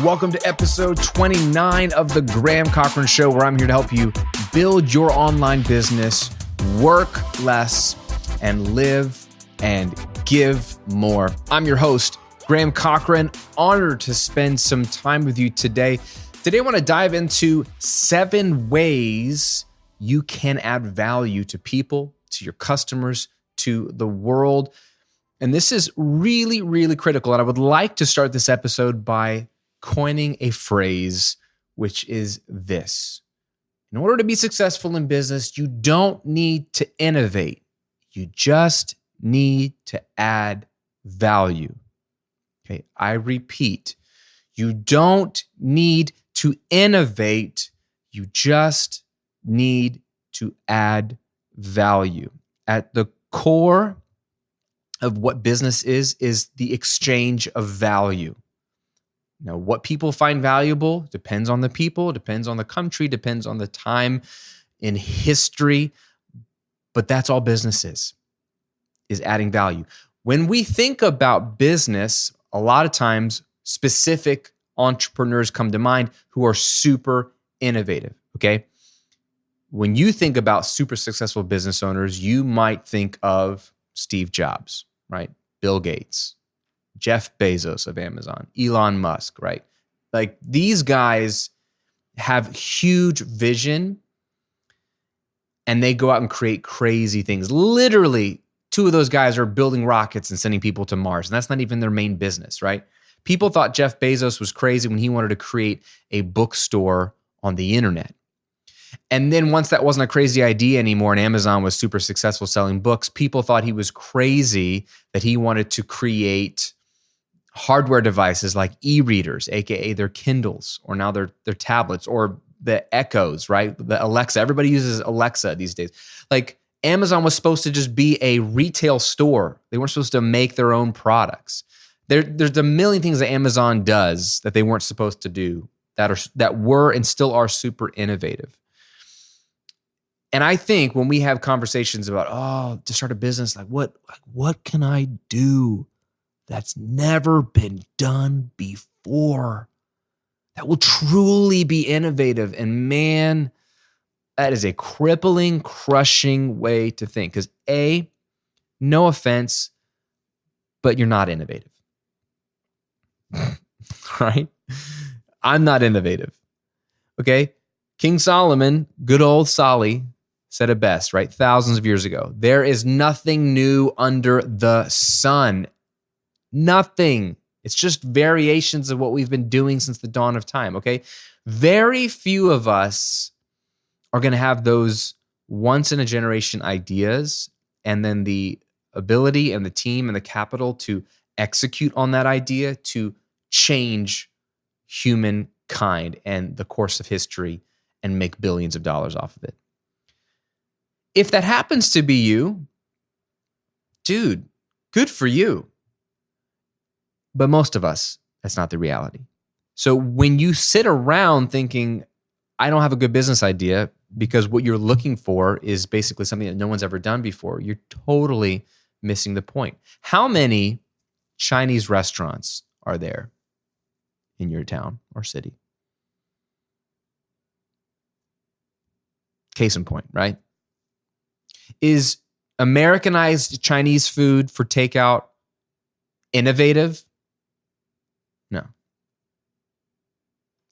Welcome to episode 29 of the Graham Cochrane Show, where I'm here to help you build your online business, work less, and live and give more. I'm your host, Graham Cochrane. Honored to spend some time with you today. Today, I want to dive into 7 ways you can add value to people, to your customers, to the world. And this is really, really critical. And I would like to start this episode by coining a phrase, which is this. In order to be successful in business, you don't need to innovate. You just need to add value. Okay, I repeat, you don't need to innovate. You just need to add value. At the core of what business is the exchange of value. Now, what people find valuable depends on the people, depends on the country, depends on the time in history, but that's all business is adding value. When we think about business, a lot of times specific entrepreneurs come to mind who are super innovative, okay? When you think about super successful business owners, you might think of Steve Jobs, right? Bill Gates, Jeff Bezos of Amazon, Elon Musk, right? Like these guys have huge vision and they go out and create crazy things. Literally, 2 of those guys are building rockets and sending people to Mars, and that's not even their main business, right? People thought Jeff Bezos was crazy when he wanted to create a bookstore on the internet. And then once that wasn't a crazy idea anymore and Amazon was super successful selling books, people thought he was crazy that he wanted to create hardware devices like e-readers, aka their Kindles, or now their tablets, or the Echoes, right? The Alexa. Everybody uses Alexa these days. Like Amazon was supposed to just be a retail store. They weren't supposed to make their own products. There's a million things that Amazon does that they weren't supposed to do that were and still are super innovative. And I think when we have conversations about, to start a business, like what can I do that's never been done before that will truly be innovative? And man, that is a crippling, crushing way to think. Because A, no offense, but you're not innovative, right? I'm not innovative, okay? King Solomon, good old Solly, said it best, right? Thousands of years ago. There is nothing new under the sun. Nothing. It's just variations of what we've been doing since the dawn of time, okay? Very few of us are going to have those once-in-a-generation ideas and then the ability and the team and the capital to execute on that idea to change humankind and the course of history and make billions of dollars off of it. If that happens to be you, dude, good for you. But most of us, that's not the reality. So when you sit around thinking, I don't have a good business idea because what you're looking for is basically something that no one's ever done before, you're totally missing the point. How many Chinese restaurants are there in your town or city? Case in point, right? Is Americanized Chinese food for takeout innovative? No.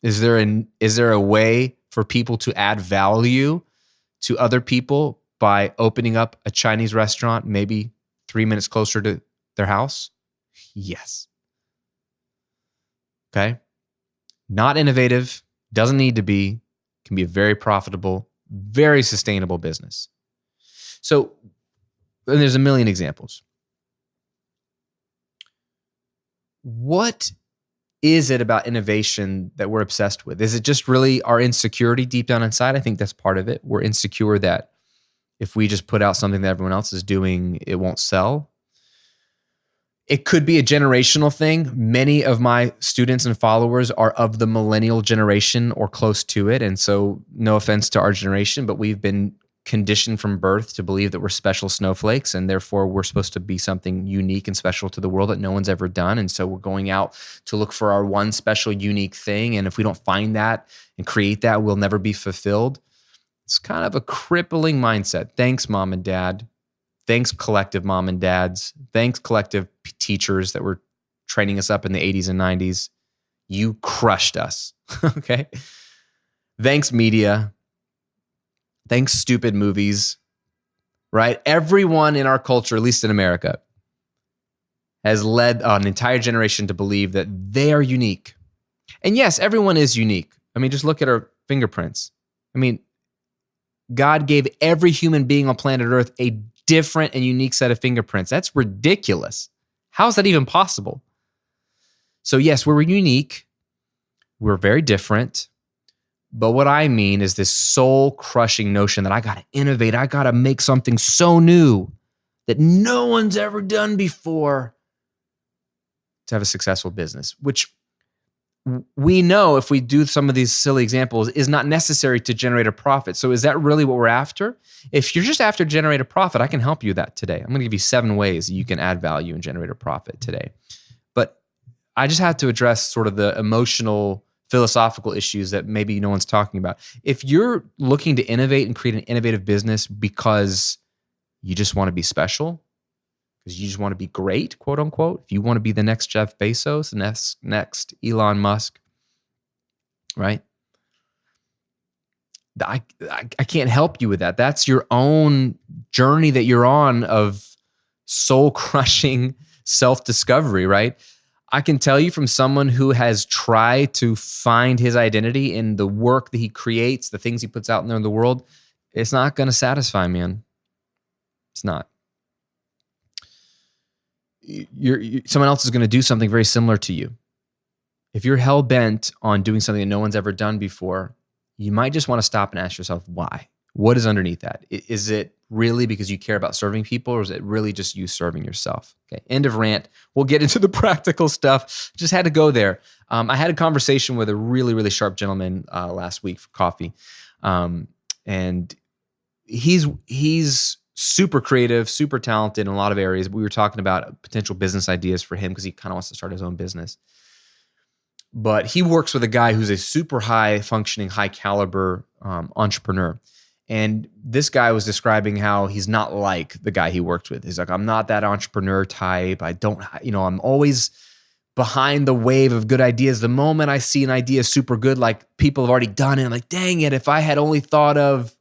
Is there a way for people to add value to other people by opening up a Chinese restaurant maybe 3 minutes closer to their house? Yes. Okay. Not innovative, doesn't need to be, can be a very profitable, very sustainable business. So, and there's a million examples. What is it about innovation that we're obsessed with? Is it just really our insecurity deep down inside? I think that's part of it. We're insecure that if we just put out something that everyone else is doing, it won't sell. It could be a generational thing. Many of my students and followers are of the millennial generation or close to it. And so no offense to our generation, but we've been conditioned from birth to believe that we're special snowflakes, and therefore we're supposed to be something unique and special to the world that no one's ever done. And so we're going out to look for our one special, unique thing. And if we don't find that and create that, we'll never be fulfilled. It's kind of a crippling mindset. Thanks, mom and dad. Thanks, collective mom and dads. Thanks, collective teachers that were training us up in the 80s and 90s. You crushed us, okay? Thanks, media. Thanks, stupid movies, right? Everyone in our culture, at least in America, has led an entire generation to believe that they are unique. And yes, everyone is unique. I mean, just look at our fingerprints. I mean, God gave every human being on planet Earth a different and unique set of fingerprints. That's ridiculous. How is that even possible? So yes, we're unique. We're very different. But what I mean is this soul-crushing notion that I got to innovate. I got to make something so new that no one's ever done before to have a successful business, which we know, if we do some of these silly examples, is not necessary to generate a profit. So is that really what we're after? If you're just after generate a profit, I can help you with that today. I'm going to give you 7 ways that you can add value and generate a profit today. But I just had to address sort of the emotional, philosophical issues that maybe no one's talking about. If you're looking to innovate and create an innovative business because you just want to be special, because you just want to be great, quote unquote, if you want to be the next Jeff Bezos, the next Elon Musk, right? I can't help you with that. That's your own journey that you're on of soul-crushing self-discovery, right? I can tell you from someone who has tried to find his identity in the work that he creates, the things he puts out there in the world, it's not going to satisfy, man. It's not. Someone else is going to do something very similar to you. If you're hell-bent on doing something that no one's ever done before, you might just want to stop and ask yourself, why? What is underneath that? Is it really because you care about serving people, or is it really just you serving yourself? Okay, end of rant. We'll get into the practical stuff. Just had to go there. I had a conversation with a really, really sharp gentleman last week for coffee. And he's super creative, super talented in a lot of areas. We were talking about potential business ideas for him because he kind of wants to start his own business. But he works with a guy who's a super high functioning, high caliber entrepreneur. And this guy was describing how he's not like the guy he worked with. He's like, I'm not that entrepreneur type. I'm always behind the wave of good ideas. The moment I see an idea super good, like people have already done it, I'm like, dang it, if I had only thought of,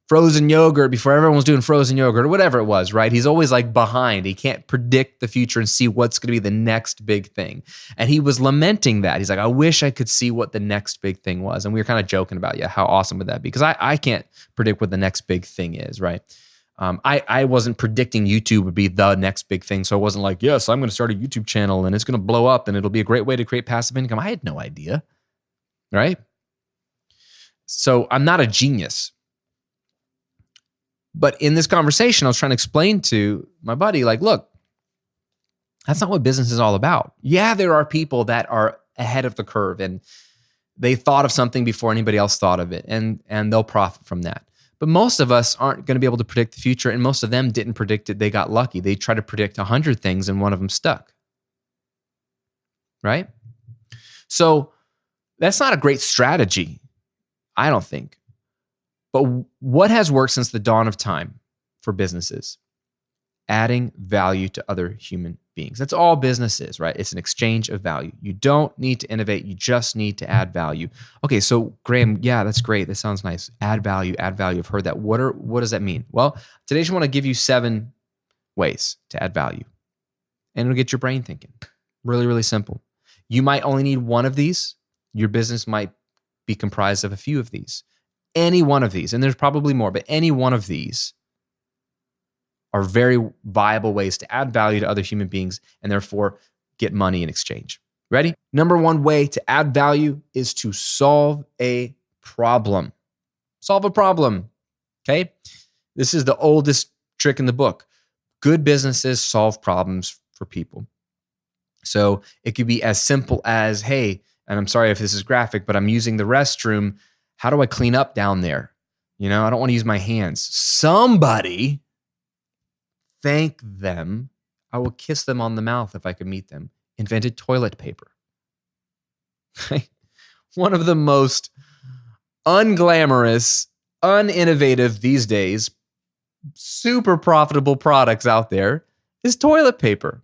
frozen yogurt before everyone was doing frozen yogurt or whatever it was, right? He's always like behind. He can't predict the future and see what's going to be the next big thing. And he was lamenting that. He's like, I wish I could see what the next big thing was. And we were kind of joking about, how awesome would that be? Because I can't predict what the next big thing is, right? I wasn't predicting YouTube would be the next big thing. So I wasn't like, yes, I'm going to start a YouTube channel and it's going to blow up and it'll be a great way to create passive income. I had no idea, right? So I'm not a genius. But in this conversation, I was trying to explain to my buddy, like, look, that's not what business is all about. Yeah, there are people that are ahead of the curve and they thought of something before anybody else thought of it, and they'll profit from that. But most of us aren't going to be able to predict the future, and most of them didn't predict it. They got lucky. They tried to predict 100 things and one of them stuck, right? So that's not a great strategy, I don't think. But what has worked since the dawn of time for businesses? Adding value to other human beings. That's all business is, right? It's an exchange of value. You don't need to innovate. You just need to add value. Okay, so Graham, yeah, that's great. That sounds nice. Add value, add value. I've heard that. What does that mean? Well, today I just want to give you 7 ways to add value. And it'll get your brain thinking. Really, really simple. You might only need one of these. Your business might be comprised of a few of these. Any one of these, and there's probably more, but any one of these are very viable ways to add value to other human beings and therefore get money in exchange. Ready? Number 1 way to add value is to solve a problem. Solve a problem, okay? This is the oldest trick in the book. Good businesses solve problems for people. So it could be as simple as, hey, and I'm sorry if this is graphic, but I'm using the restroom. How do I clean up down there? I don't want to use my hands. Somebody, thank them. I will kiss them on the mouth if I could meet them. Invented toilet paper. One of the most unglamorous, uninnovative these days, super profitable products out there is toilet paper.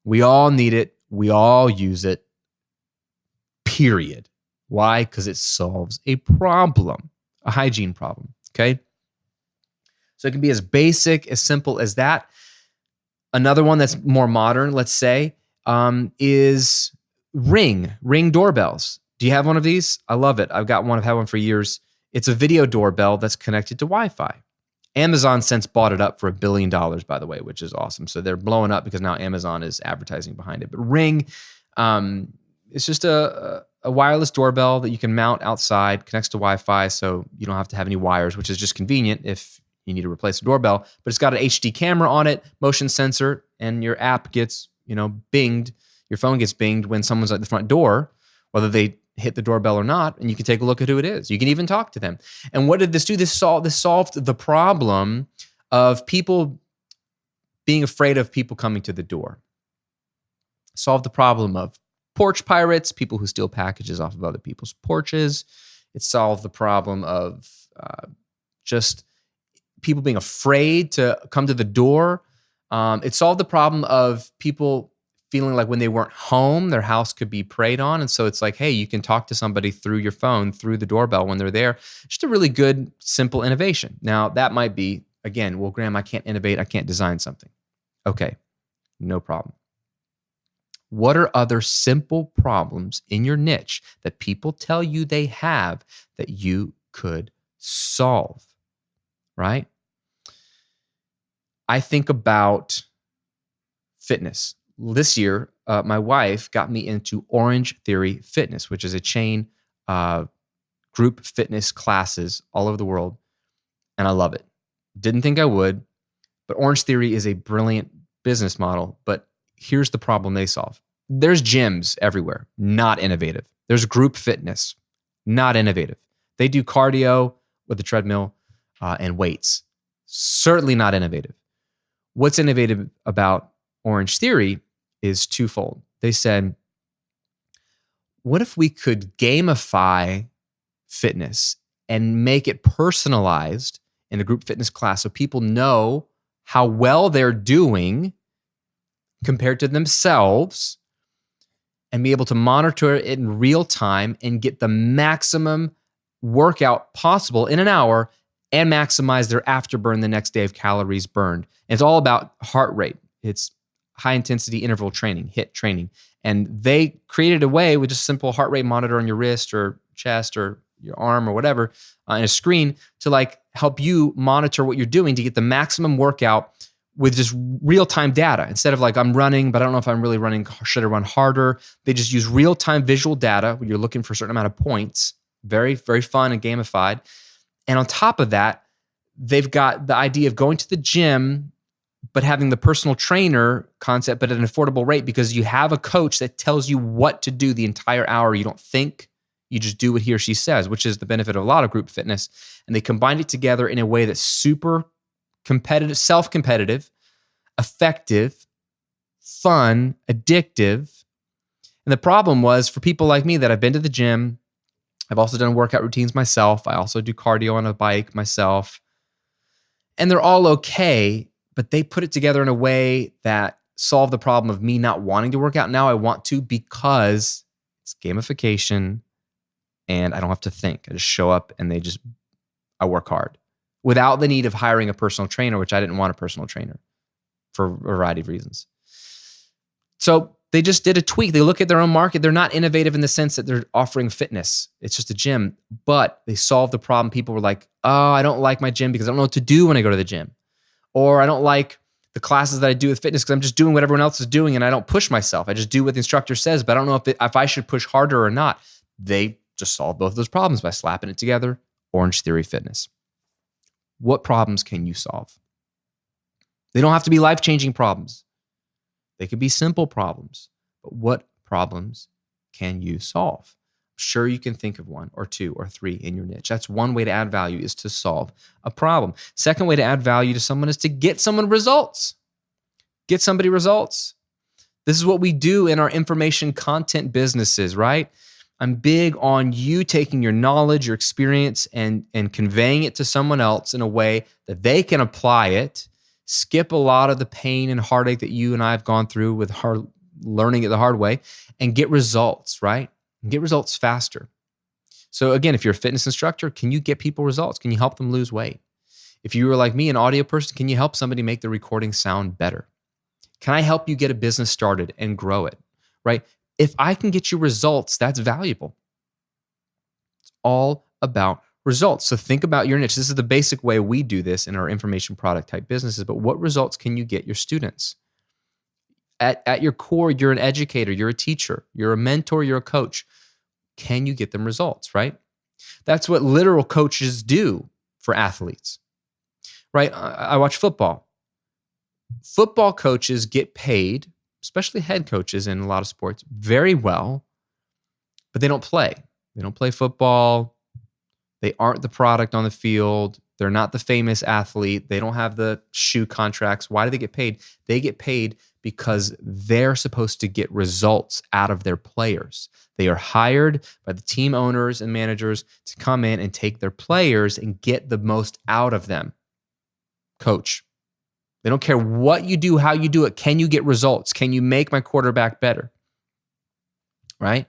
We all need it. We all use it. Period. Why? Because it solves a problem, a hygiene problem. Okay. So it can be as basic, as simple as that. Another one that's more modern, let's say, is Ring doorbells. Do you have one of these? I love it. I've got one. I've had one for years. It's a video doorbell that's connected to Wi-Fi. Amazon since bought it up for $1 billion, by the way, which is awesome. So they're blowing up because now Amazon is advertising behind it. But Ring, it's just a wireless doorbell that you can mount outside, connects to Wi-Fi, so you don't have to have any wires, which is just convenient if you need to replace a doorbell. But it's got an HD camera on it, motion sensor, and your app gets, binged. Your phone gets binged when someone's at the front door, whether they hit the doorbell or not, and you can take a look at who it is. You can even talk to them. And what did this do? This solved the problem of people being afraid of people coming to the door. Solved the problem of porch pirates, people who steal packages off of other people's porches. It solved the problem of just people being afraid to come to the door. It solved the problem of people feeling like when they weren't home, their house could be preyed on. And so it's like, hey, you can talk to somebody through your phone, through the doorbell when they're there. Just a really good, simple innovation. Now, that might be, again, well, Graham, I can't innovate. I can't design something. Okay, no problem. What are other simple problems in your niche that people tell you they have that you could solve, right? I think about fitness. This year, my wife got me into Orange Theory Fitness, which is a chain group fitness classes all over the world, and I love it. Didn't think I would, but Orange Theory is a brilliant business model, but here's the problem they solve. There's gyms everywhere, not innovative. There's group fitness, not innovative. They do cardio with a treadmill and weights, certainly not innovative. What's innovative about Orange Theory is twofold. They said, what if we could gamify fitness and make it personalized in a group fitness class so people know how well they're doing compared to themselves and be able to monitor it in real time and get the maximum workout possible in an hour and maximize their afterburn the next day of calories burned. And it's all about heart rate. It's high intensity interval training, HIIT training. And they created a way with just simple heart rate monitor on your wrist or chest or your arm or whatever, and a screen to like help you monitor what you're doing to get the maximum workout with just real-time data. Instead of like, I'm running, but I don't know if I'm really running, should I run harder? They just use real-time visual data when you're looking for a certain amount of points. Very, very fun and gamified. And on top of that, they've got the idea of going to the gym, but having the personal trainer concept, but at an affordable rate because you have a coach that tells you what to do the entire hour. You don't think, you just do what he or she says, which is the benefit of a lot of group fitness. And they combined it together in a way that's super competitive, self-competitive, effective, fun, addictive. And the problem was for people like me that I've been to the gym, I've also done workout routines myself. I also do cardio on a bike myself. And they're all okay, but they put it together in a way that solved the problem of me not wanting to work out. Now I want to because it's gamification and I don't have to think. I just show up and I work hard without the need of hiring a personal trainer, which I didn't want a personal trainer for a variety of reasons. So they just did a tweak. They look at their own market. They're not innovative in the sense that they're offering fitness. It's just a gym, but they solved the problem. People were like, oh, I don't like my gym because I don't know what to do when I go to the gym. Or I don't like the classes that I do with fitness because I'm just doing what everyone else is doing and I don't push myself. I just do what the instructor says, but I don't know if I should push harder or not. They just solved both of those problems by slapping it together. Orange Theory Fitness. What problems can you solve? They don't have to be life-changing problems. They could be simple problems. But what problems can you solve? Sure, you can think of one or two or three in your niche. That's one way to add value, is to solve a problem. Second way to add value to someone is to get someone results. Get somebody results. This is what we do in our information content businesses, right? I'm big on you taking your knowledge, your experience, and conveying it to someone else in a way that they can apply it, skip a lot of the pain and heartache that you and I have gone through with learning it the hard way, and get results, right? And get results faster. So again, if you're a fitness instructor, can you get people results? Can you help them lose weight? If you were like me, an audio person, can you help somebody make the recording sound better? Can I help you get a business started and grow it, right? If I can get you results, that's valuable. It's all about results. So think about your niche. This is the basic way we do this in our information product type businesses, but what results can you get your students? At your core, you're an educator, you're a teacher, you're a mentor, you're a coach. Can you get them results, right? That's what literal coaches do for athletes, right? I watch football. Football coaches get paid, especially head coaches in a lot of sports, very well, but they don't play. They don't play football. They aren't the product on the field. They're not the famous athlete. They don't have the shoe contracts. Why do they get paid? They get paid because they're supposed to get results out of their players. They are hired by the team owners and managers to come in and take their players and get the most out of them. Coach. They don't care what you do, how you do it. Can you get results? Can you make my quarterback better? Right?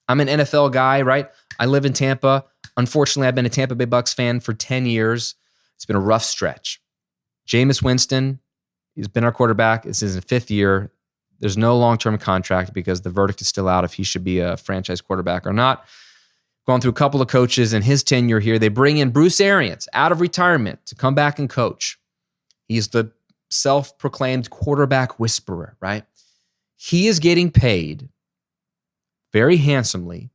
I'm an NFL guy, right? I live in Tampa. Unfortunately, I've been a Tampa Bay Bucks fan for 10 years. It's been a rough stretch. Jameis Winston, he's been our quarterback. This is his 5th year. There's no long-term contract because the verdict is still out if he should be a franchise quarterback or not. Gone through a couple of coaches in his tenure here. They bring in Bruce Arians out of retirement to come back and coach. He's the self-proclaimed quarterback whisperer, right? He is getting paid very handsomely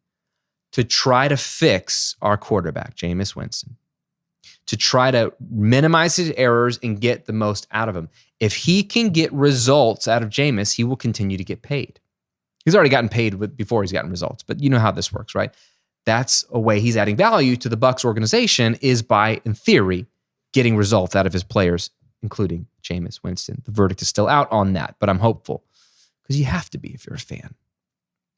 to try to fix our quarterback, Jameis Winston, to try to minimize his errors and get the most out of him. If he can get results out of Jameis, he will continue to get paid. He's already gotten paid before he's gotten results, but you know how this works, right? That's a way he's adding value to the Bucs organization, is by, in theory, getting results out of his players, including Jameis Winston. The verdict is still out on that, but I'm hopeful because you have to be if you're a fan.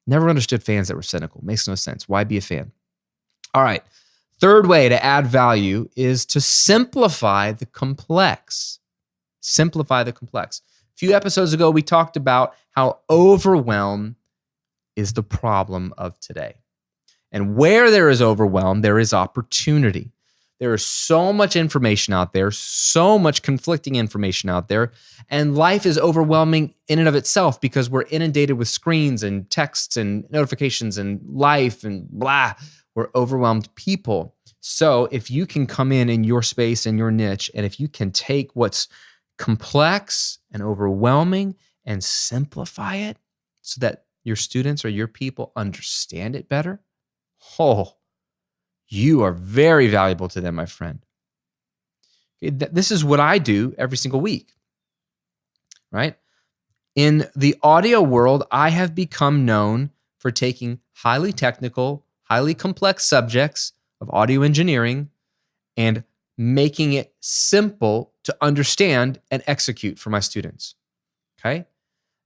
Never understood fans that were cynical. Makes no sense. Why be a fan? All right. Third way to add value is to simplify the complex. Simplify the complex. A few episodes ago, we talked about how overwhelm is the problem of today. And where there is overwhelm, there is opportunity. There is so much information out there, so much conflicting information out there, and life is overwhelming in and of itself because we're inundated with screens and texts and notifications and life and blah. We're overwhelmed people. So if you can come in your space and your niche, and if you can take what's complex and overwhelming and simplify it so that your students or your people understand it better, you are very valuable to them, my friend. This is what I do every single week, right? In the audio world, I have become known for taking highly technical, highly complex subjects of audio engineering and making it simple to understand and execute for my students, okay?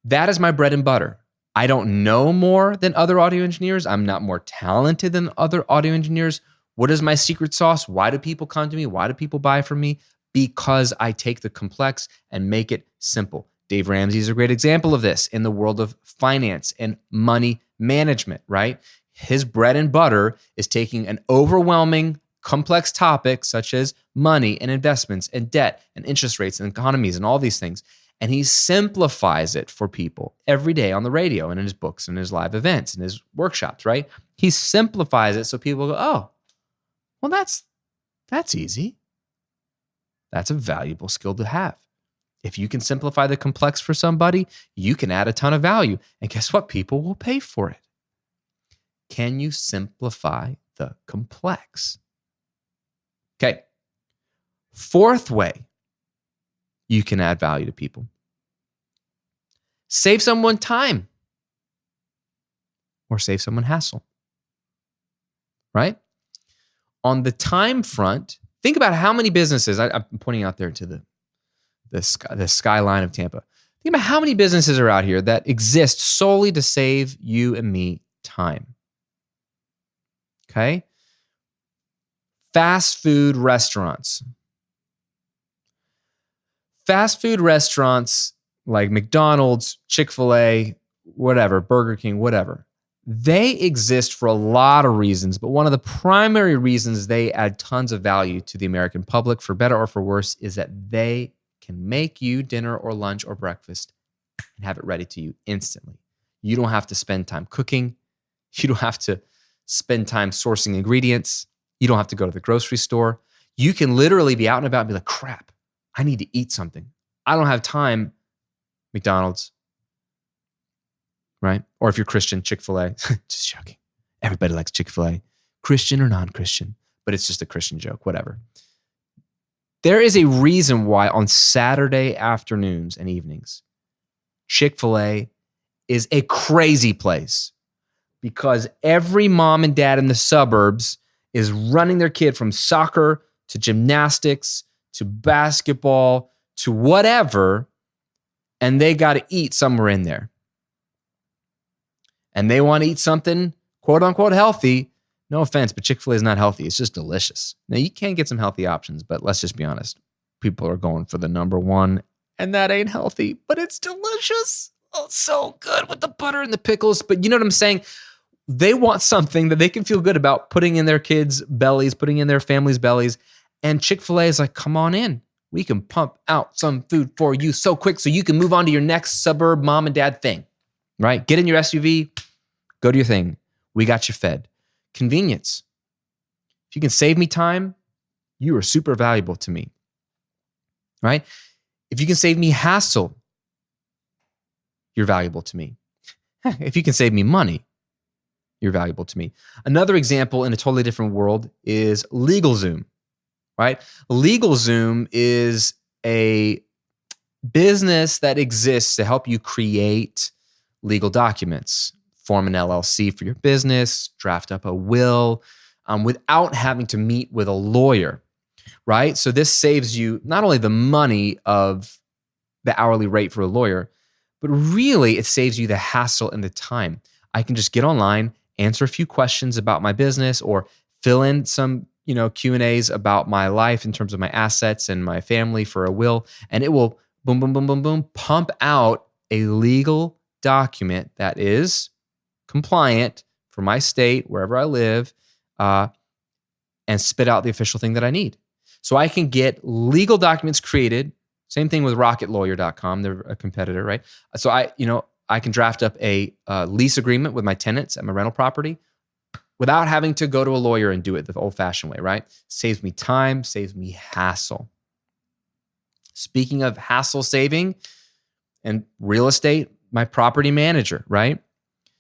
That is my bread and butter. I don't know more than other audio engineers. I'm not more talented than other audio engineers. What is my secret sauce? Why do people come to me? Why do people buy from me? Because I take the complex and make it simple. Dave Ramsey is a great example of this in the world of finance and money management, right? His bread and butter is taking an overwhelming, complex topic such as money and investments and debt and interest rates and economies and all these things, and he simplifies it for people every day on the radio and in his books and his live events and his workshops, right? He simplifies it so people go, oh, well, that's easy. That's a valuable skill to have. If you can simplify the complex for somebody, you can add a ton of value. And guess what? People will pay for it. Can you simplify the complex? Okay. Fourth way you can add value to people. Save someone time. or save someone hassle, right? On the time front, think about how many businesses, I'm pointing out there to the skyline of Tampa. Think about how many businesses are out here that exist solely to save you and me time. Okay? Fast food restaurants. Fast food restaurants like McDonald's, Chick-fil-A, whatever, Burger King, whatever. They exist for a lot of reasons, but one of the primary reasons they add tons of value to the American public, for better or for worse, is that they can make you dinner or lunch or breakfast and have it ready to you instantly. You don't have to spend time cooking. You don't have to spend time sourcing ingredients. You don't have to go to the grocery store. You can literally be out and about and be like, crap, I need to eat something. I don't have time, McDonald's, right? Or if you're Christian, Chick-fil-A. Just joking. Everybody likes Chick-fil-A, Christian or non-Christian, but it's just a Christian joke, whatever. There is a reason why on Saturday afternoons and evenings, Chick-fil-A is a crazy place, because every mom and dad in the suburbs is running their kid from soccer to gymnastics to basketball to whatever, and they got to eat somewhere in there. And they want to eat something quote unquote healthy. No offense, but Chick-fil-A is not healthy. It's just delicious. Now, you can get some healthy options, but let's just be honest. People are going for the number one, and that ain't healthy, but it's delicious. Oh, it's so good with the butter and the pickles. But you know what I'm saying? They want something that they can feel good about putting in their kids' bellies, putting in their families' bellies. And Chick-fil-A is like, come on in. We can pump out some food for you so quick so you can move on to your next suburb mom and dad thing, right? Get in your SUV, go to your thing. We got you fed. Convenience. If you can save me time, you are super valuable to me, right? If you can save me hassle, you're valuable to me. If you can save me money, you're valuable to me. Another example in a totally different world is Legalzoom, right? Legalzoom is a business that exists to help you create legal documents, form an LLC for your business, draft up a will, without having to meet with a lawyer, right? So this saves you not only the money of the hourly rate for a lawyer, but really it saves you the hassle and the time. I can just get online, answer a few questions about my business, or fill in some, Q&As about my life in terms of my assets and my family for a will, and it will boom, boom, boom, boom, boom, pump out a legal document that is compliant for my state, wherever I live, and spit out the official thing that I need. So I can get legal documents created. Same thing with rocketlawyer.com. They're a competitor, right? So I can draft up a lease agreement with my tenants at my rental property without having to go to a lawyer and do it the old-fashioned way, right? Saves me time, saves me hassle. Speaking of hassle saving and real estate, my property manager, right?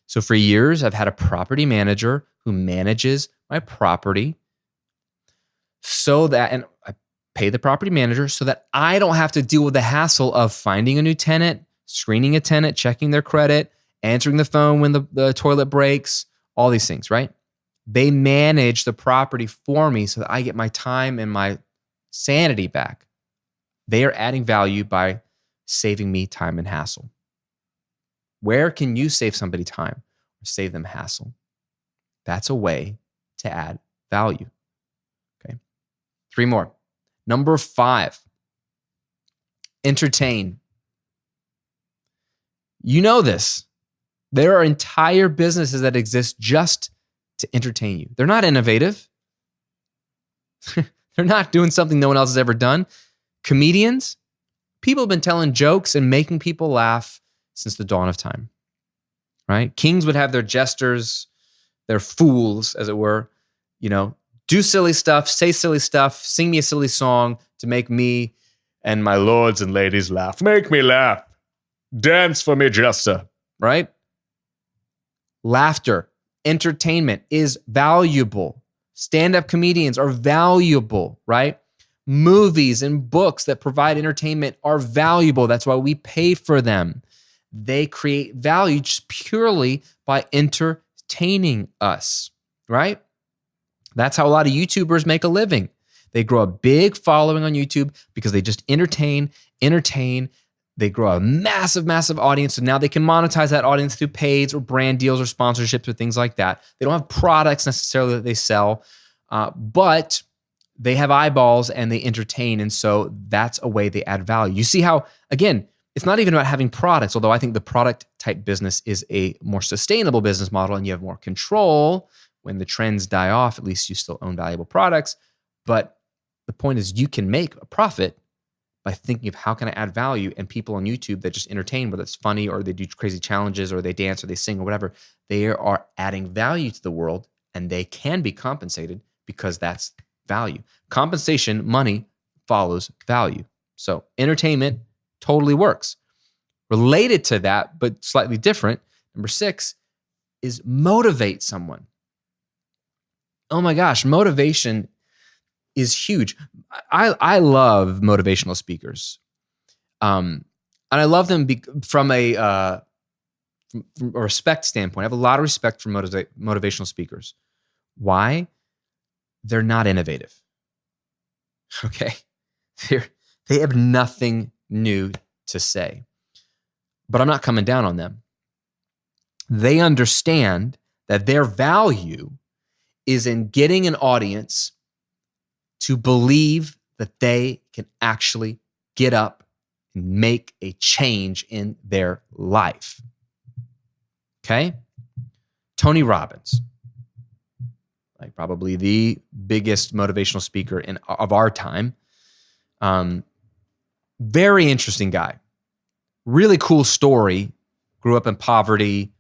So for years, I've had a property manager who manages my property and I pay the property manager so that I don't have to deal with the hassle of finding a new tenant, screening a tenant, checking their credit, answering the phone when the toilet breaks, all these things, right? They manage the property for me so that I get my time and my sanity back. They are adding value by saving me time and hassle. Where can you save somebody time or save them hassle? That's a way to add value. Okay. 3 more. Number 5, entertain. You know this. There are entire businesses that exist just to entertain you. They're not innovative. They're not doing something no one else has ever done. Comedians, people have been telling jokes and making people laugh since the dawn of time, right? Kings would have their jesters, their fools, as it were, do silly stuff, say silly stuff, sing me a silly song to make me and my lords and ladies laugh. Make me laugh. Dance for me, jester, right? Laughter, entertainment is valuable. Stand-up comedians are valuable, right? Movies and books that provide entertainment are valuable. That's why we pay for them. They create value just purely by entertaining entertaining us, right? That's how a lot of YouTubers make a living. They grow a big following on YouTube because they just entertain. They grow a massive, massive audience. So now they can monetize that audience through pays or brand deals or sponsorships or things like that. They don't have products necessarily that they sell, but they have eyeballs and they entertain. And so that's a way they add value. You see how, again, it's not even about having products, although I think the product type business is a more sustainable business model and you have more control. When the trends die off, at least you still own valuable products. But the point is you can make a profit by thinking of how can I add value, and people on YouTube that just entertain, whether it's funny or they do crazy challenges or they dance or they sing or whatever, they are adding value to the world and they can be compensated because that's value. Compensation, money follows value. So entertainment totally works. Related to that, but slightly different, number 6 is motivate someone. Oh my gosh, motivation is huge. I love motivational speakers. And I love them from a respect standpoint. I have a lot of respect for motivational speakers. Why? They're not innovative. Okay? They have nothing new to say. But I'm not coming down on them. They understand that their value is in getting an audience to believe that they can actually get up and make a change in their life. Okay? Tony Robbins, like probably the biggest motivational speaker of our time. Very interesting guy. Really cool story. Grew up in poverty,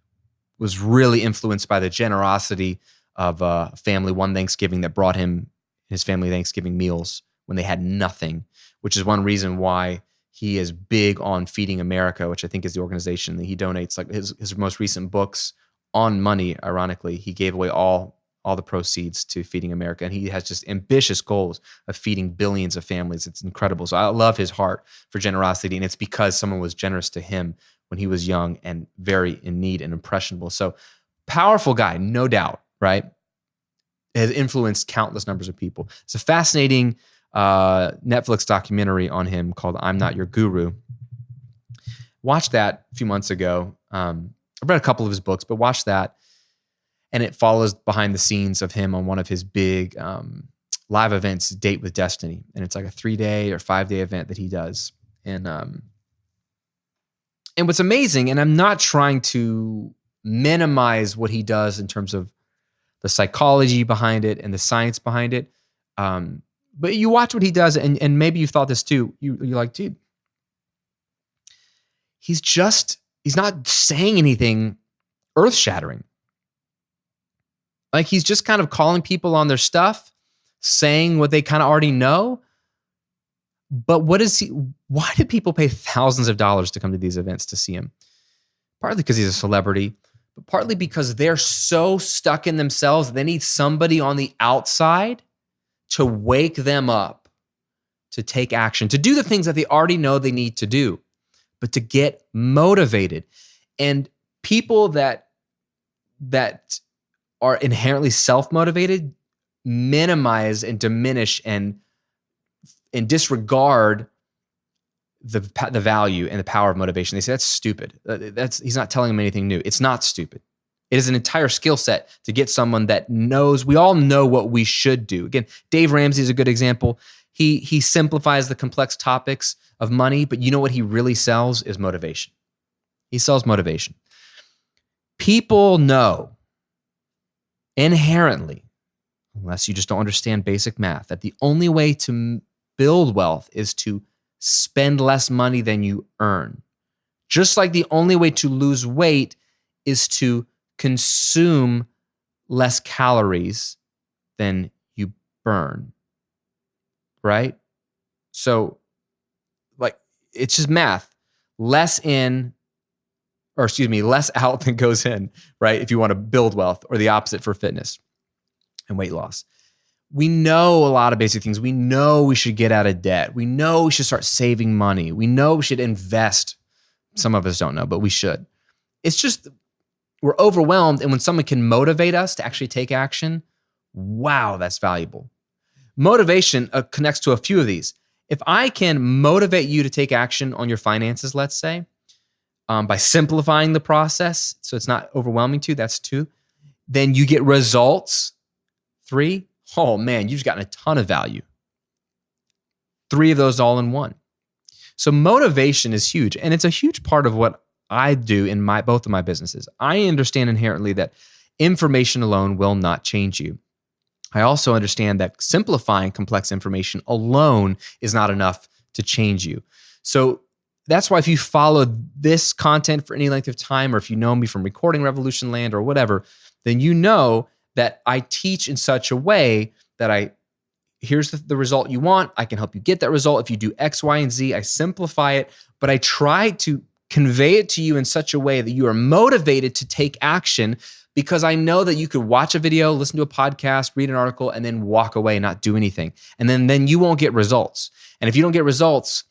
was really influenced by the generosity of a family one Thanksgiving that brought him his family Thanksgiving meals when they had nothing, which is one reason why he is big on Feeding America, which I think is the organization that he donates. Like his most recent books on money, ironically, he gave away all the proceeds to Feeding America. And he has just ambitious goals of feeding billions of families. It's incredible. So I love his heart for generosity. And it's because someone was generous to him when he was young and very in need and impressionable. So powerful guy, no doubt, right? Has influenced countless numbers of people. It's a fascinating Netflix documentary on him called I'm Not Your Guru. Watched that a few months ago. I've read a couple of his books, but watched that. And it follows behind the scenes of him on one of his big live events, Date with Destiny. And it's like a 3-day or 5-day event that he does. And what's amazing, and I'm not trying to minimize what he does in terms of the psychology behind it and the science behind it. But you watch what he does, and maybe you've thought this too. You're like, dude, he's not saying anything earth-shattering. Like he's just kind of calling people on their stuff, saying what they kind of already know. But why do people pay thousands of dollars to come to these events to see him? Partly because he's a celebrity, but partly because they're so stuck in themselves, they need somebody on the outside to wake them up, to take action, to do the things that they already know they need to do, but to get motivated. And people that are inherently self-motivated minimize and diminish and disregard the value and the power of motivation. They say, that's stupid. He's not telling them anything new. It's not stupid. It is an entire skill set to get someone that knows. We all know what we should do. Again, Dave Ramsey is a good example. He simplifies the complex topics of money, but you know what he really sells is motivation. He sells motivation. People know inherently, unless you just don't understand basic math, that the only way to build wealth is to spend less money than you earn. Just like the only way to lose weight is to consume less calories than you burn, right? So, like, it's just math. Less out than goes in, right? If you want to build wealth, or the opposite for fitness and weight loss. We know a lot of basic things. We know we should get out of debt. We know we should start saving money. We know we should invest. Some of us don't know, but we should. It's just we're overwhelmed. And when someone can motivate us to actually take action, wow, that's valuable. Motivation connects to a few of these. If I can motivate you to take action on your finances, let's say, by simplifying the process so it's not overwhelming to you, that's 2. Then you get results. 3, oh man, you've gotten a ton of value. 3 of those all in one. So motivation is huge, and it's a huge part of what I do in both of my businesses. I understand inherently that information alone will not change you. I also understand that simplifying complex information alone is not enough to change you. So that's why if you follow this content for any length of time, or if you know me from Recording Revolution Land or whatever, then you know that I teach in such a way that here's the result you want. I can help you get that result. If you do X, Y, and Z, I simplify it, but I try to convey it to you in such a way that you are motivated to take action, because I know that you could watch a video, listen to a podcast, read an article, and then walk away and not do anything. And then you won't get results. And if you don't get results,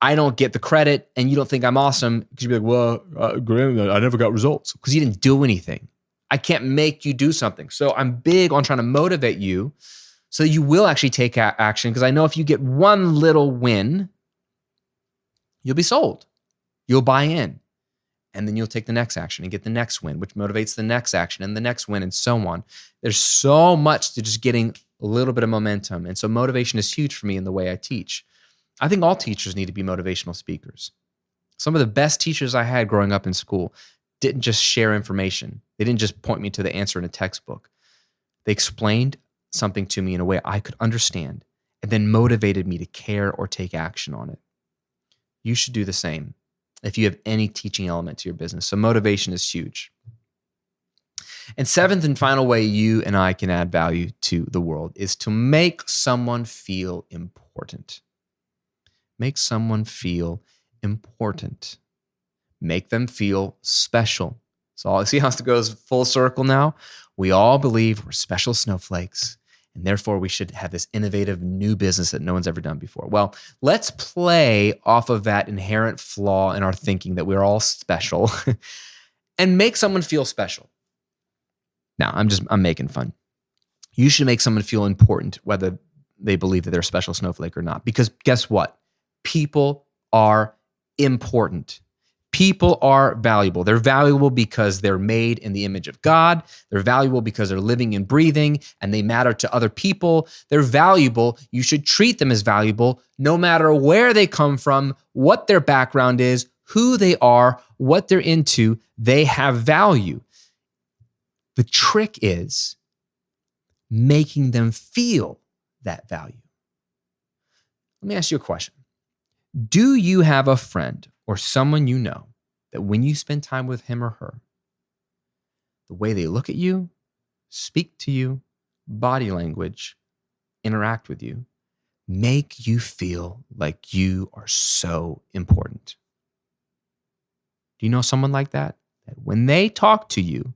I don't get the credit, and you don't think I'm awesome because you'll be like, well, Graham, I never got results, because you didn't do anything. I can't make you do something. So I'm big on trying to motivate you so you will actually take action, because I know if you get one little win, you'll be sold. You'll buy in. And then you'll take the next action and get the next win, which motivates the next action and the next win, and so on. There's so much to just getting a little bit of momentum. And so motivation is huge for me in the way I teach. I think all teachers need to be motivational speakers. Some of the best teachers I had growing up in school didn't just share information. They didn't just point me to the answer in a textbook. They explained something to me in a way I could understand, and then motivated me to care or take action on it. You should do the same if you have any teaching element to your business. So motivation is huge. And 7th and final way you and I can add value to the world is to make someone feel important. Make someone feel important. Make them feel special. So see how it goes full circle now? We all believe we're special snowflakes, and therefore we should have this innovative new business that no one's ever done before. Well, let's play off of that inherent flaw in our thinking that we're all special and make someone feel special. Now, I'm making fun. You should make someone feel important, whether they believe that they're a special snowflake or not. Because guess what? People are important. People are valuable. They're valuable because they're made in the image of God. They're valuable because they're living and breathing, and they matter to other people. They're valuable. You should treat them as valuable no matter where they come from, what their background is, who they are, what they're into. They have value. The trick is making them feel that value. Let me ask you a question. Do you have a friend or someone you know that when you spend time with him or her, the way they look at you, speak to you, body language, interact with you, make you feel like you are so important? Do you know someone like that? That when they talk to you,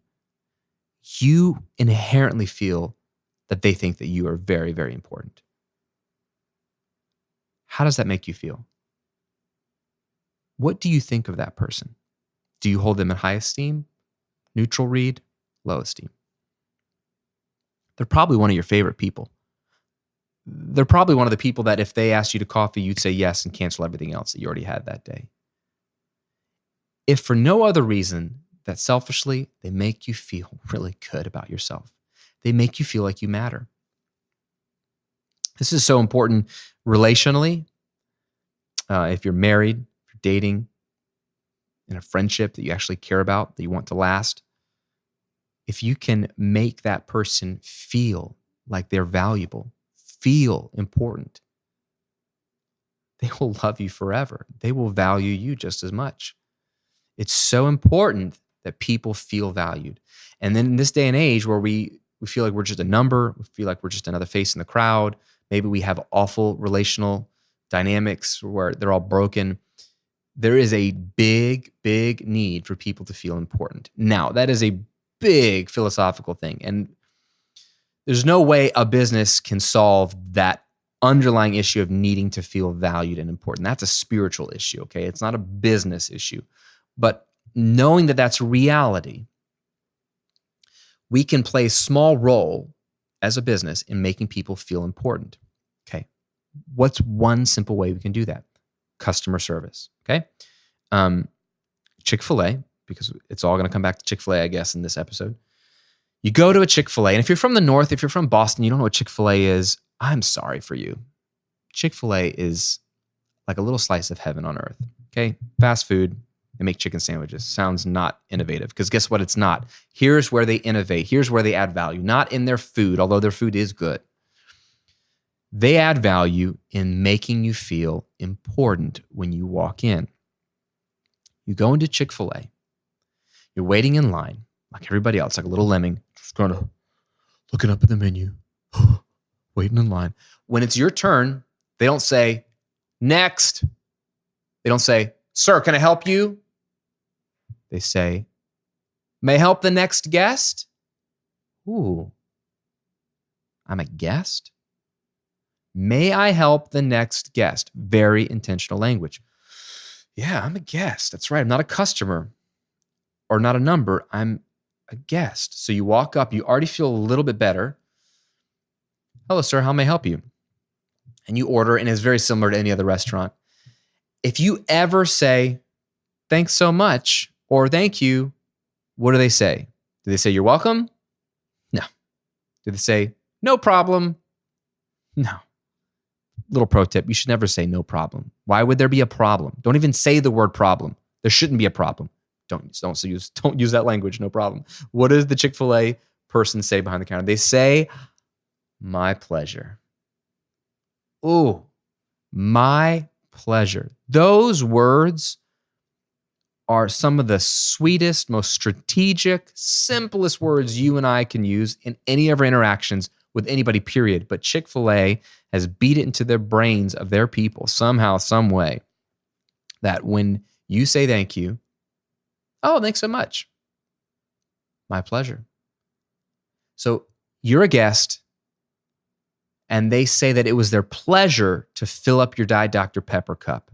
you inherently feel that they think that you are very, very important. How does that make you feel? What do you think of that person? Do you hold them in high esteem, neutral read, low esteem? They're probably one of your favorite people. They're probably one of the people that if they asked you to coffee, you'd say yes and cancel everything else that you already had that day. If for no other reason that selfishly, they make you feel really good about yourself. They make you feel like you matter. This is so important relationally. If you're married, if you're dating, in a friendship that you actually care about, that you want to last, if you can make that person feel like they're valuable, feel important, they will love you forever. They will value you just as much. It's so important that people feel valued. And then in this day and age where we feel like we're just a number, we feel like we're just another face in the crowd, maybe we have awful relational dynamics where they're all broken, there is a big, big need for people to feel important. Now, that is a big philosophical thing. And there's no way a business can solve that underlying issue of needing to feel valued and important. That's a spiritual issue, okay? It's not a business issue. But knowing that that's reality, we can play a small role as a business in making people feel important. Okay. What's one simple way we can do that? Customer service. Okay. Chick-fil-A, because it's all going to come back to Chick-fil-A, I guess, in this episode. You go to a Chick-fil-A, and if you're from the North, if you're from Boston, you don't know what Chick-fil-A is, I'm sorry for you. Chick-fil-A is like a little slice of heaven on earth. Okay. Fast food. They make chicken sandwiches. Sounds not innovative, because guess what? It's not. Here's where they innovate. Here's where they add value. Not in their food, although their food is good. They add value in making you feel important when you walk in. You go into Chick-fil-A. You're waiting in line like everybody else, like a little lemming, just kind of looking up at the menu, waiting in line. When it's your turn, they don't say, next. They don't say, sir, can I help you? They say, may I help the next guest? Ooh, I'm a guest? May I help the next guest? Very intentional language. Yeah, I'm a guest. That's right. I'm not a customer or not a number. I'm a guest. So you walk up, you already feel a little bit better. Hello, sir. How may I help you? And you order, and it's very similar to any other restaurant. If you ever say, thanks so much, or thank you, what do they say? Do they say, you're welcome? No. Do they say, no problem? No. Little pro tip, you should never say no problem. Why would there be a problem? Don't even say the word problem. There shouldn't be a problem. Don't use that language, no problem. What does the Chick-fil-A person say behind the counter? They say, my pleasure. Ooh, my pleasure. Those words are some of the sweetest, most strategic, simplest words you and I can use in any of our interactions with anybody, period. But Chick-fil-A has beat it into their brains of their people somehow, some way, that when you say thank you, oh, thanks so much. My pleasure. So you're a guest, and they say that it was their pleasure to fill up your Diet Dr. Pepper cup.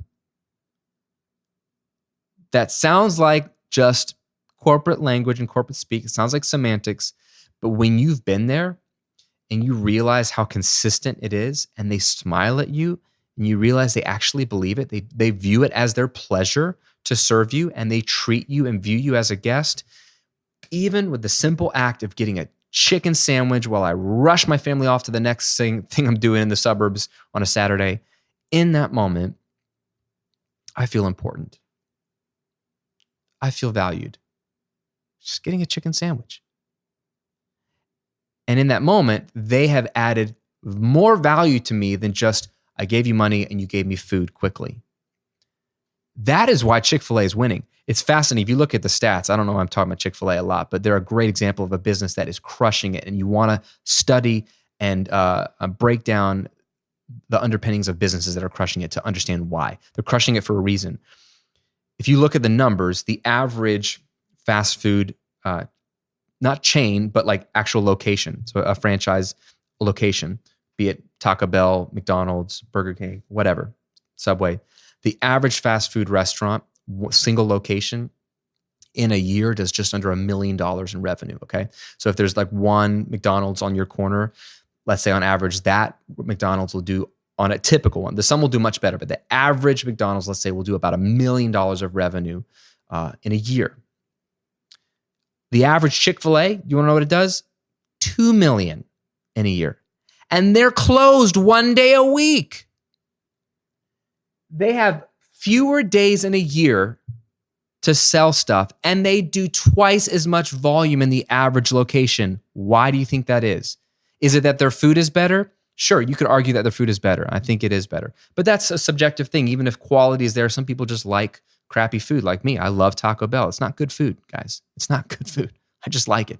That sounds like just corporate language and corporate speak. It sounds like semantics. But when you've been there and you realize how consistent it is, and they smile at you, and you realize they actually believe it, they view it as their pleasure to serve you, and they treat you and view you as a guest, even with the simple act of getting a chicken sandwich while I rush my family off to the next thing I'm doing in the suburbs on a Saturday, in that moment, I feel important. I feel valued. Just getting a chicken sandwich. And in that moment, they have added more value to me than just, I gave you money and you gave me food quickly. That is why Chick-fil-A is winning. It's fascinating. If you look at the stats, I don't know why I'm talking about Chick-fil-A a lot, but they're a great example of a business that is crushing it. And you want to study and break down the underpinnings of businesses that are crushing it to understand why. They're crushing it for a reason. If you look at the numbers, the average fast food, not chain, but like actual location, so a franchise location, be it Taco Bell, McDonald's, Burger King, whatever, Subway, the average fast food restaurant, single location, in a year does just under $1 million in revenue, okay? So if there's like one McDonald's on your corner, let's say on average, that McDonald's will do, on a typical one, some will do much better, but the average McDonald's, let's say, will do about $1 million of revenue in a year. The average Chick-fil-A, you want to know what it does? $2 million in a year. And they're closed one day a week. They have fewer days in a year to sell stuff, and they do twice as much volume in the average location. Why do you think that is? Is it that their food is better? Sure, you could argue that their food is better. I think it is better. But that's a subjective thing. Even if quality is there, some people just like crappy food like me. I love Taco Bell. It's not good food, guys. It's not good food. I just like it.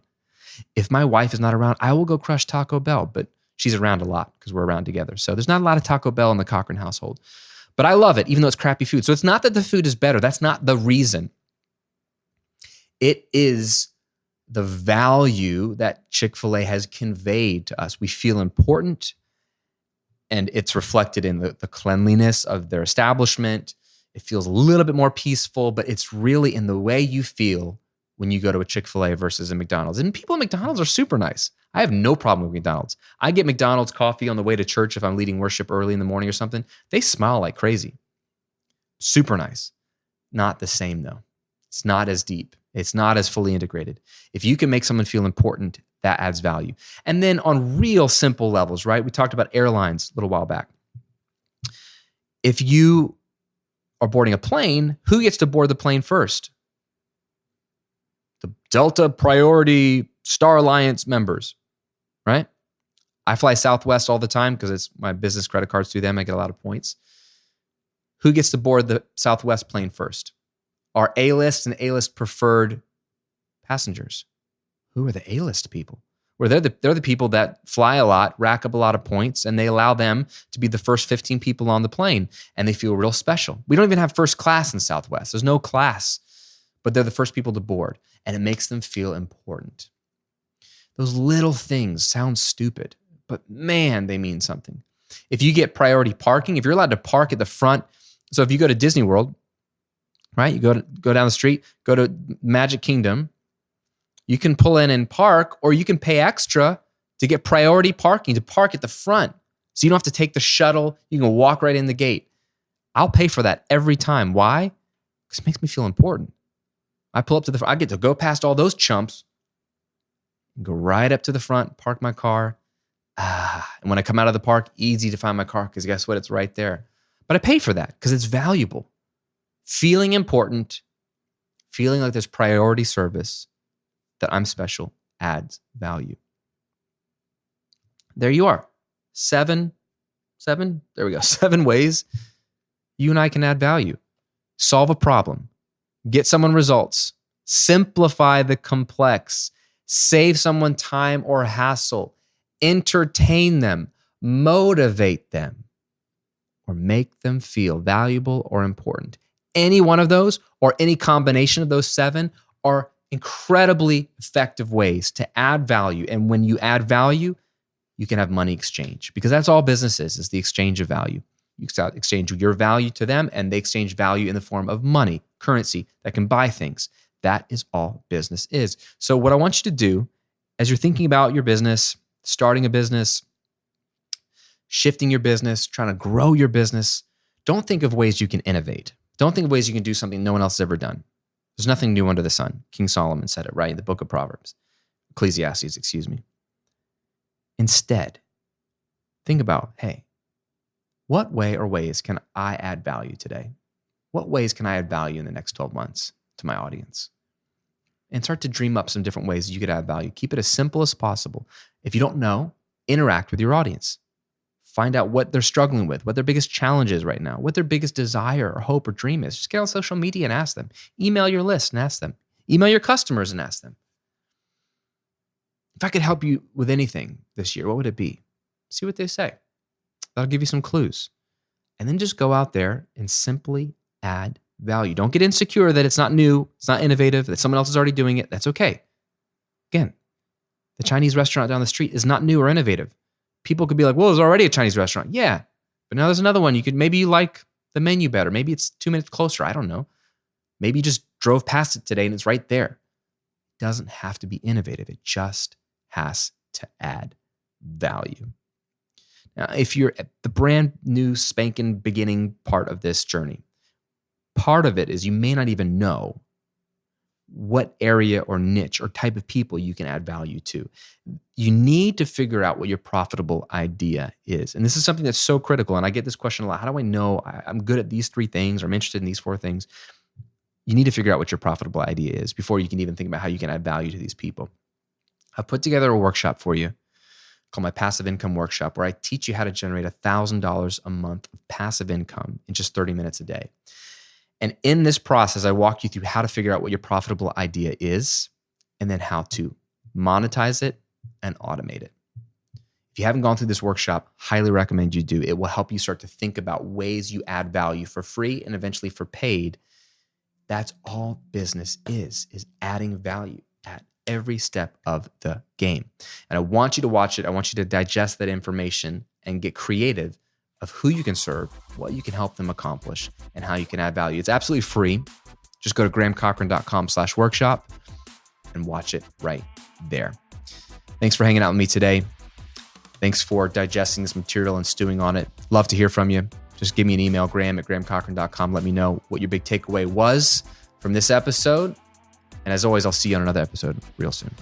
If my wife is not around, I will go crush Taco Bell, but she's around a lot because we're around together. So there's not a lot of Taco Bell in the Cochrane household. But I love it, even though it's crappy food. So it's not that the food is better. That's not the reason. It is the value that Chick-fil-A has conveyed to us. We feel important, and it's reflected in the cleanliness of their establishment. It feels a little bit more peaceful, but it's really in the way you feel when you go to a Chick-fil-A versus a McDonald's. And people at McDonald's are super nice. I have no problem with McDonald's. I get McDonald's coffee on the way to church if I'm leading worship early in the morning or something. They smile like crazy. Super nice. Not the same though. It's not as deep. It's not as fully integrated. If you can make someone feel important, that adds value. And then on real simple levels, right? We talked about airlines a little while back. If you are boarding a plane, who gets to board the plane first? The Delta Priority Star Alliance members, right? I fly Southwest all the time because it's my business credit cards through them. I get a lot of points. Who gets to board the Southwest plane first? Our A-list and A-list preferred passengers. Who are the A-list people? Well, they're the people that fly a lot, rack up a lot of points, and they allow them to be the first 15 people on the plane, and they feel real special. We don't even have first class in Southwest. There's no class, but they're the first people to board, and it makes them feel important. Those little things sound stupid, but man, they mean something. If you get priority parking, if you're allowed to park at the front, so if you go to Disney World, right, you go down the street, go to Magic Kingdom, you can pull in and park, or you can pay extra to get priority parking, to park at the front. So you don't have to take the shuttle. You can walk right in the gate. I'll pay for that every time. Why? Because it makes me feel important. I pull up to the front. I get to go past all those chumps and go right up to the front, park my car. And when I come out of the park, easy to find my car because guess what? It's right there. But I pay for that because it's valuable. Feeling important, feeling like there's priority service, that I'm special, adds value. There you are. Seven, there we go. 7 ways you and I can add value. Solve a problem. Get someone results. Simplify the complex. Save someone time or hassle. Entertain them. Motivate them. Or make them feel valuable or important. Any one of those or any combination of those 7 are incredibly effective ways to add value. And when you add value, you can have money exchange because that's all business is the exchange of value. You exchange your value to them and they exchange value in the form of money, currency that can buy things. That is all business is. So what I want you to do as you're thinking about your business, starting a business, shifting your business, trying to grow your business, don't think of ways you can innovate. Don't think of ways you can do something no one else has ever done. There's nothing new under the sun. King Solomon said it, right? In the book of Proverbs. Ecclesiastes, excuse me. Instead, think about, hey, what way or ways can I add value today? What ways can I add value in the next 12 months to my audience? And start to dream up some different ways you could add value. Keep it as simple as possible. If you don't know, interact with your audience. Find out what they're struggling with, what their biggest challenge is right now, what their biggest desire or hope or dream is. Just get on social media and ask them. Email your list and ask them. Email your customers and ask them. If I could help you with anything this year, what would it be? See what they say. That'll give you some clues. And then just go out there and simply add value. Don't get insecure that it's not new, it's not innovative, that someone else is already doing it. That's okay. Again, the Chinese restaurant down the street is not new or innovative. People could be like, well, there's already a Chinese restaurant. Yeah, but now there's another one. Maybe you like the menu better. Maybe it's 2 minutes closer. I don't know. Maybe you just drove past it today and it's right there. It doesn't have to be innovative. It just has to add value. Now, if you're at the brand new spanking beginning part of this journey, part of it is you may not even know what area or niche or type of people you can add value to. You need to figure out what your profitable idea is. And this is something that's so critical. And I get this question a lot. How do I know I'm good at these 3 things or I'm interested in these 4 things? You need to figure out what your profitable idea is before you can even think about how you can add value to these people. I've put together a workshop for you called my Passive Income Workshop, where I teach you how to generate $1,000 a month of passive income in just 30 minutes a day. And in this process, I walk you through how to figure out what your profitable idea is and then how to monetize it and automate it. If you haven't gone through this workshop, highly recommend you do. It will help you start to think about ways you add value for free and eventually for paid. That's all business is adding value at every step of the game. And I want you to watch it. I want you to digest that information and get creative of who you can serve, what you can help them accomplish, and how you can add value. It's absolutely free. Just go to grahamcochrane.com/workshop. and watch it right there. Thanks for hanging out with me today. Thanks for digesting this material and stewing on it. Love to hear from you. Just give me an email, graham@grahamcochrane.com. Let me know what your big takeaway was from this episode. And as always, I'll see you on another episode real soon.